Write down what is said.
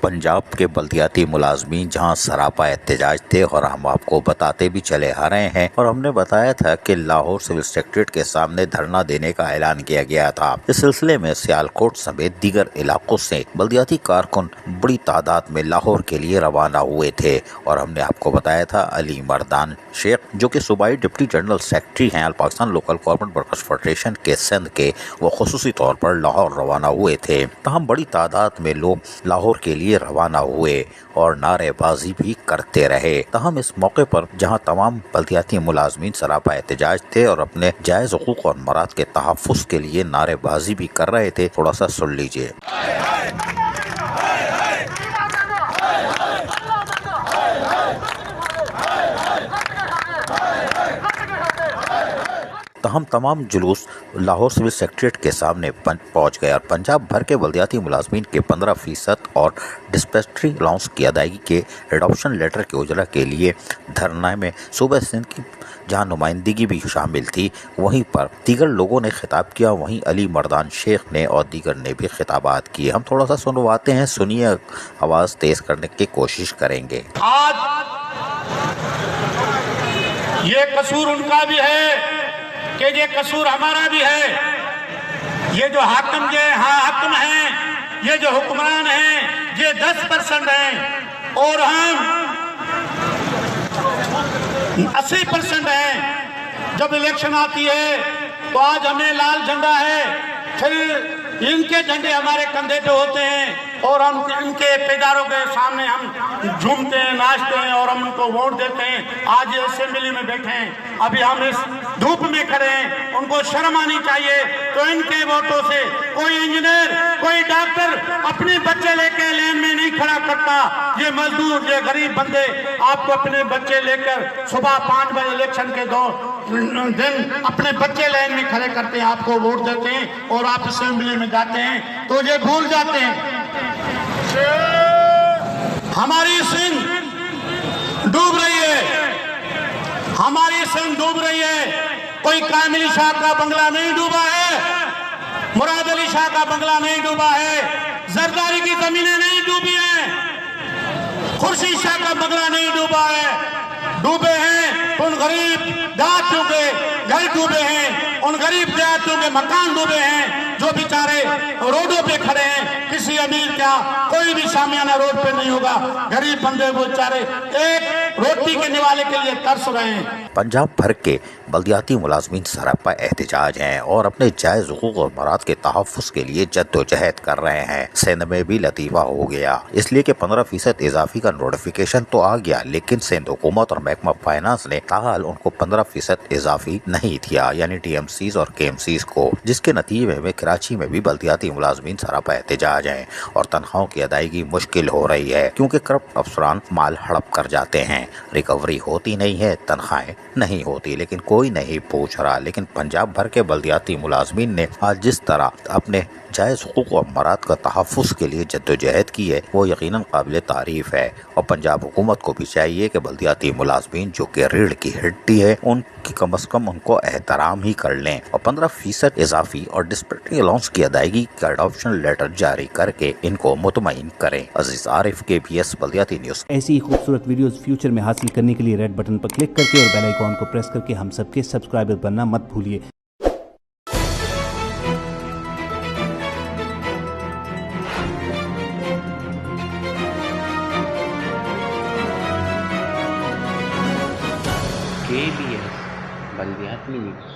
पंजाब के बल्दियाती मुलाजमीन जहां सरापा एहतजाज थे और हम आपको बताते भी चले आ रहे हैं और हमने बताया था कि लाहौर सिविल सेक्रेटरीट के सामने धरना देने का ऐलान किया गया था। इस सिलसिले में सियालकोट समेत दीगर इलाकों से बल्दियाती कारकुन बड़ी तादाद में लाहौर के लिए रवाना हुए थे और हमने आपको बताया था अली मर्दान शेख जो कि सूबाई डिप्टी जनरल सेक्रेटरी हैं Pakistan local government workers federation के सिंध के, वो खुसूसी तौर पर लाहौर रवाना हुए थे। तमाम बड़ी तादाद में लोग लाहौर के लिए रवाना हुए और नारेबाजी भी करते रहे। तहम इस मौके पर जहां तमाम बल्दियाती मुलाजमीन सरापा एहतजाज थे और अपने जायज हुकूक और मराद के तहफ़्फ़ुज़ के लिए नारेबाजी भी कर रहे थे, थोड़ा सा सुन लीजिए। हम तमाम जुलूस लाहौर सिविल सेक्रेटरीट के सामने पहुंच गए और पंजाब भर के बल्दियाती मुलाजमीन के 15% और डिस्पेंसरी अलाउंस की अदायगी के एडॉप्शन लेटर के उजरा के लिए धरना में सूबा सिंध की जहां नुमाइंदगी भी शामिल थी, वहीं पर दीगर लोगों ने खिताब किया। वहीं अली मर्दान शेख ने और दीगर ने भी खिताबात किए। हम थोड़ा सा सुनवाते हैं, सुनिए, आवाज़ तेज करने की कोशिश करेंगे। आज ये कसूर उनका भी है कि ये कसूर हमारा भी है। ये जो हाकिम हैं, ये जो हुक्मरान हैं, ये 10% हैं और हम 80% हैं। जब इलेक्शन आती है तो आज हमें लाल झंडा है, फिर इनके झंडे हमारे कंधे पे होते हैं और हम इनके पेदारों के सामने हम झूमते हैं, नाचते हैं और हम उनको वोट देते हैं। आज ये असेंबली में बैठे हैं, अभी हम इस धूप में खड़े हैं, उनको शर्म आनी चाहिए। तो इनके वोटों से कोई इंजीनियर, कोई डॉक्टर अपने बच्चे लेकर लेन में नहीं खड़ा करता। ये मजदूर, ये गरीब बंदे आपको अपने बच्चे लेकर सुबह 5 बजे इलेक्शन के दिन अपने बच्चे लाइन में खड़े करते हैं, आपको वोट देते हैं और आप असेंबली में जाते हैं तो ये भूल जाते हैं हमारी सिंध डूब रही है, हमारी सिंध डूब रही है। कोई कामिल शाह का बंगला नहीं डूबा है, मुराद अली शाह का बंगला नहीं डूबा है, जरदारी की जमीनें नहीं डूबी हैं, खुर्शीद शाह का बंगला नहीं डूबा है। डूबे हैं उन गरीब देहातियों के घर डूबे हैं, उन गरीब देहातियों के मकान डूबे हैं जो बेचारे रोडों पे खड़े हैं। किसी अमीर का कोई भी शामियाना रोड पे नहीं होगा, गरीब बंदे वो बेचारे एक रोटी के निवाले के लिए तरस रहे हैं। पंजाब भर के बल्दियाती मुलाजमीन सरापा एहतजाज हैं और अपने जायज हुकूक और मराद के तहफ़्फ़ुज़ के लिए जद्दोजहद कर रहे हैं। सिंध में भी लतीफ़ा हो गया, इसलिए कि 15% इजाफी का नोटिफिकेशन तो आ गया, लेकिन सिंध हुकूमत और महकमा फाइनेंस ने ताहाल उनको 15% इजाफी नहीं दिया, यानी TMCs और KMCs को, जिसके नतीजे में कराची में भी बल्दियाती मुलाजमीन सरापा एहतजाज हैं और तनख्वाहों की अदायगी मुश्किल हो रही है क्योंकि करप्ट अफसरान माल हड़प कर जाते हैं। रिकवरी होती नहीं है, तनख्वाहें नहीं होती, लेकिन कोई नहीं पूछ रहा। लेकिन पंजाब भर के बल्दियाती मुलाजमीन ने आज जिस तरह अपने जायज हुकूक और मराद का तहफ़्फ़ुज़ के लिए जद्दोजहद की है, वो यकीनन काबिल तारीफ है और पंजाब हुकूमत को भी चाहिए कि बल्दियाती मुलाजमीन जो कि रीढ़ की हड्डी है, उनकी कम अज़ कम उनको एहतराम ही कर लें और 15% इजाफी और डिस्पेंसरी अलाउंस की अदायगी का एडॉप्शन लेटर जारी करके इनको मुतमईन करें। अजीज आरिफ, KBS बल्दियाती न्यूज़। ऐसी ही खूबसूरत वीडियोस फ्यूचर में हासिल करने के लिए रेड बटन पर क्लिक करके और बेल आइकॉन को प्रेस करके हम सबके सब्सक्राइबर बनना मत भूलिए। KBS बल्दियाती न्यूज़।